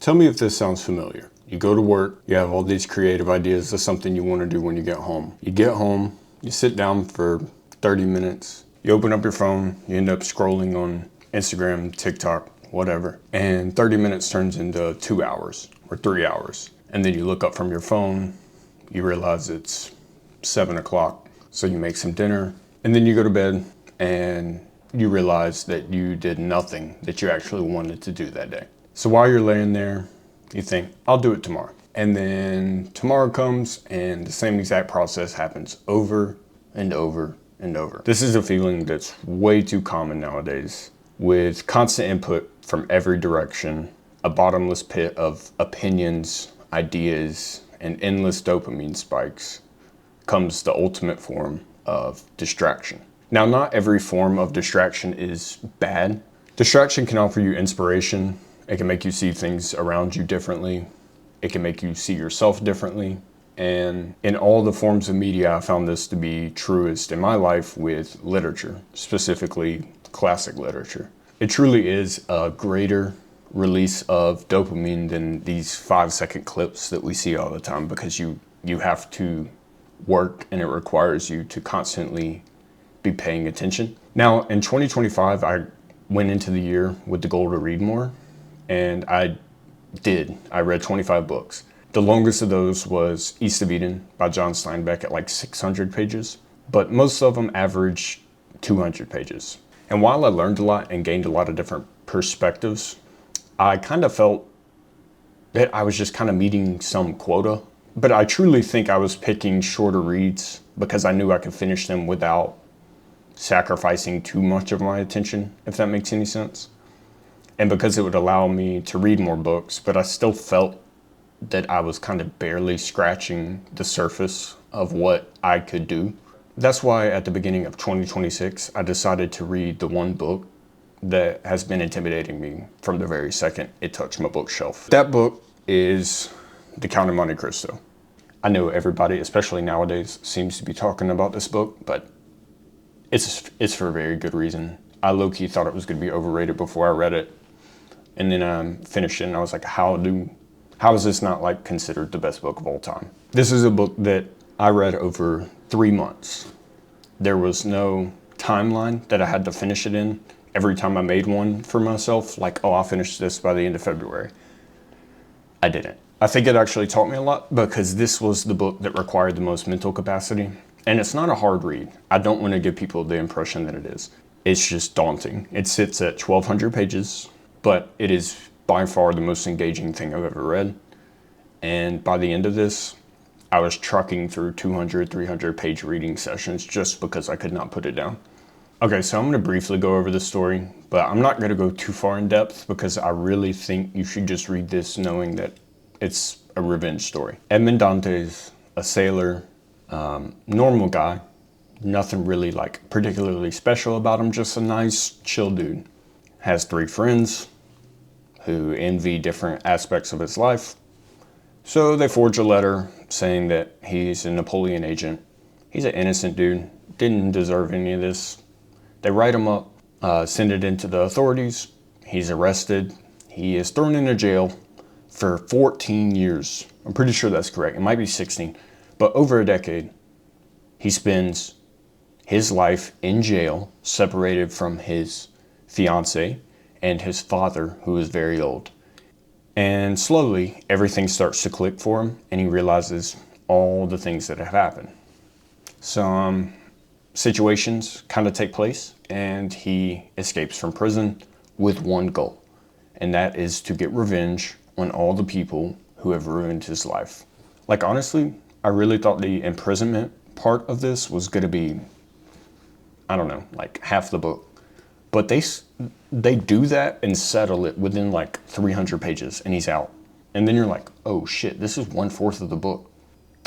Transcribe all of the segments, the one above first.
Tell me if this sounds familiar. You go to work, you have all these creative ideas of something you want to do when you get home. You get home, you sit down for 30 minutes, you open up your phone, you end up scrolling on Instagram, TikTok, whatever, and 30 minutes turns into 2 hours or 3 hours. And then you look up from your phone, you realize it's 7 o'clock, so you make some dinner, and then you go to bed and you realize that you did nothing that you actually wanted to do that day. So while you're laying there, you think, I'll do it tomorrow. And then tomorrow comes and the same exact process happens over and over and over. This is a feeling that's way too common nowadays. With constant input from every direction, a bottomless pit of opinions, ideas, and endless dopamine spikes, comes the ultimate form of distraction. Now, not every form of distraction is bad. Distraction can offer you inspiration. It can make you see things around you differently. It can make you see yourself differently. And in all the forms of media, I found this to be truest in my life with literature, specifically classic literature. It truly is a greater release of dopamine than these 5-second clips that we see all the time, because you have to work and it requires you to constantly be paying attention. Now, in 2025, I went into the year with the goal to read more. And I read 25 books. The longest of those was East of Eden by John Steinbeck at like 600 pages, but most of them average 200 pages. And while I learned a lot and gained a lot of different perspectives, I kind of felt that I was just kind of meeting some quota. But I truly think I was picking shorter reads because I knew I could finish them without sacrificing too much of my attention, if that makes any sense. And because it would allow me to read more books, but I still felt that I was kind of barely scratching the surface of what I could do. That's why at the beginning of 2026, I decided to read the one book that has been intimidating me from the very second it touched my bookshelf. That book is The Count of Monte Cristo. I know everybody, especially nowadays, seems to be talking about this book, but it's for a very good reason. I low-key thought it was going to be overrated before I read it. And then I finished it and I was like, how is this not like considered the best book of all time? This is a book that I read over 3 months. There was no timeline that I had to finish it in. Every time I made one for myself, like, oh, I'll finish this by the end of February. I didn't. I think it actually taught me a lot because this was the book that required the most mental capacity. And it's not a hard read. I don't want to give people the impression that it is. It's just daunting. It sits at 1,200 pages. But it is by far the most engaging thing I've ever read. And by the end of this, I was trucking through 200, 300 page reading sessions just because I could not put it down. Okay, so I'm going to briefly go over the story, but I'm not going to go too far in depth because I really think you should just read this knowing that it's a revenge story. Edmond Dantes, a sailor, normal guy, nothing really like particularly special about him, just a nice, chill dude. Has 3 friends who envy different aspects of his life. So they forge a letter saying that he's a Napoleon agent. He's an innocent dude, didn't deserve any of this. They write him up, send it into the authorities. He's arrested. He is thrown into jail for 14 years. I'm pretty sure that's correct. It might be 16, but over a decade. He spends his life in jail, separated from his fiance and his father, who is very old. And slowly, everything starts to click for him, and he realizes all the things that have happened. Some situations kind of take place, and he escapes from prison with one goal, and that is to get revenge on all the people who have ruined his life. Like, honestly, I really thought the imprisonment part of this was going to be, I don't know, like half the book. But they do that and settle it within like 300 pages and he's out. And then you're like, oh shit, this is 1/4 of the book.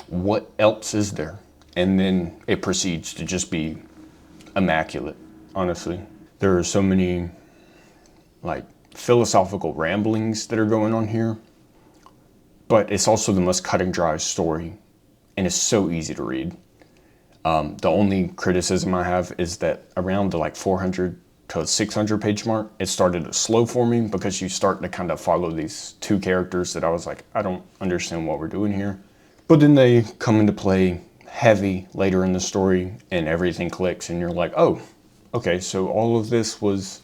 What else is there? And then it proceeds to just be immaculate, honestly. There are so many like philosophical ramblings that are going on here, but it's also the most cut and dry story and it's so easy to read. The only criticism I have is that around the like 400 to 600 page mark, it started to slow for me because you start to kind of follow these two characters that I was like, I don't understand what we're doing here. But then they come into play heavy later in the story and everything clicks and you're like, oh, okay, so all of this was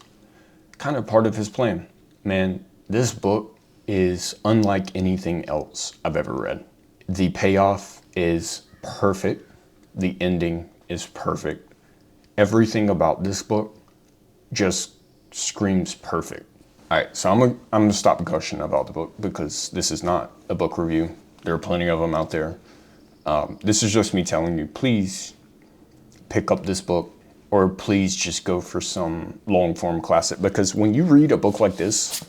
kind of part of his plan. Man, this book is unlike anything else I've ever read. The payoff is perfect. The ending is perfect. Everything about this book just screams perfect. All right, so I'm gonna stop gushing about the book because this is not a book review. There are plenty of them out there. This is just me telling you, please pick up this book, or please just go for some long form classic, because when you read a book like this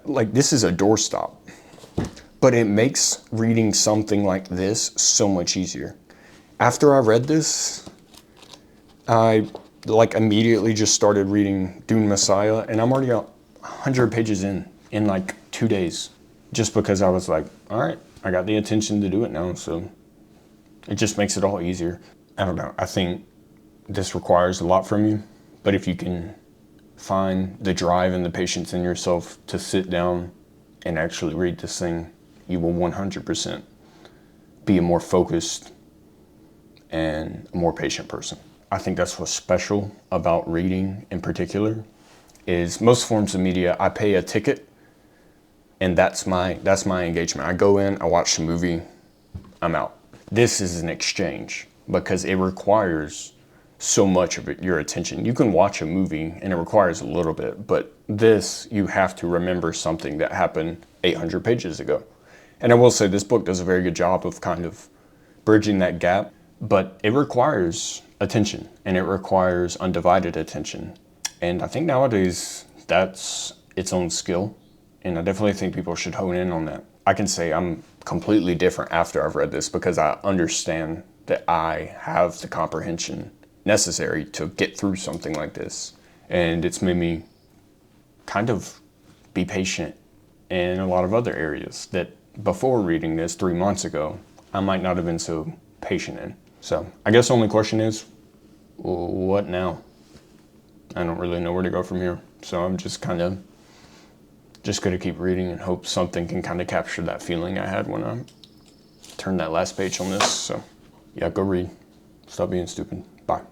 is a doorstop, but it makes reading something like this so much easier. After I read this, I immediately just started reading Dune Messiah, and I'm already 100 pages in like 2 days, just because I was like, all right, I got the attention to do it now, so it just makes it all easier. I don't know, I think this requires a lot from you, but if you can find the drive and the patience in yourself to sit down and actually read this thing, you will 100% be a more focused and a more patient person. I think that's what's special about reading in particular, is most forms of media, I pay a ticket and that's my engagement. I go in, I watch the movie, I'm out. This is an exchange because it requires so much of your attention. You can watch a movie and it requires a little bit, but this, you have to remember something that happened 800 pages ago. And I will say this book does a very good job of kind of bridging that gap, but it requires attention and it requires undivided attention. And I think nowadays that's its own skill. And I definitely think people should hone in on that. I can say I'm completely different after I've read this because I understand that I have the comprehension necessary to get through something like this. And it's made me kind of be patient in a lot of other areas that before reading this 3 months ago, I might not have been so patient in. So I guess the only question is, what now? I don't really know where to go from here. So I'm just gonna keep reading and hope something can kind of capture that feeling I had when I turned that last page on this. So yeah, go read. Stop being stupid. Bye.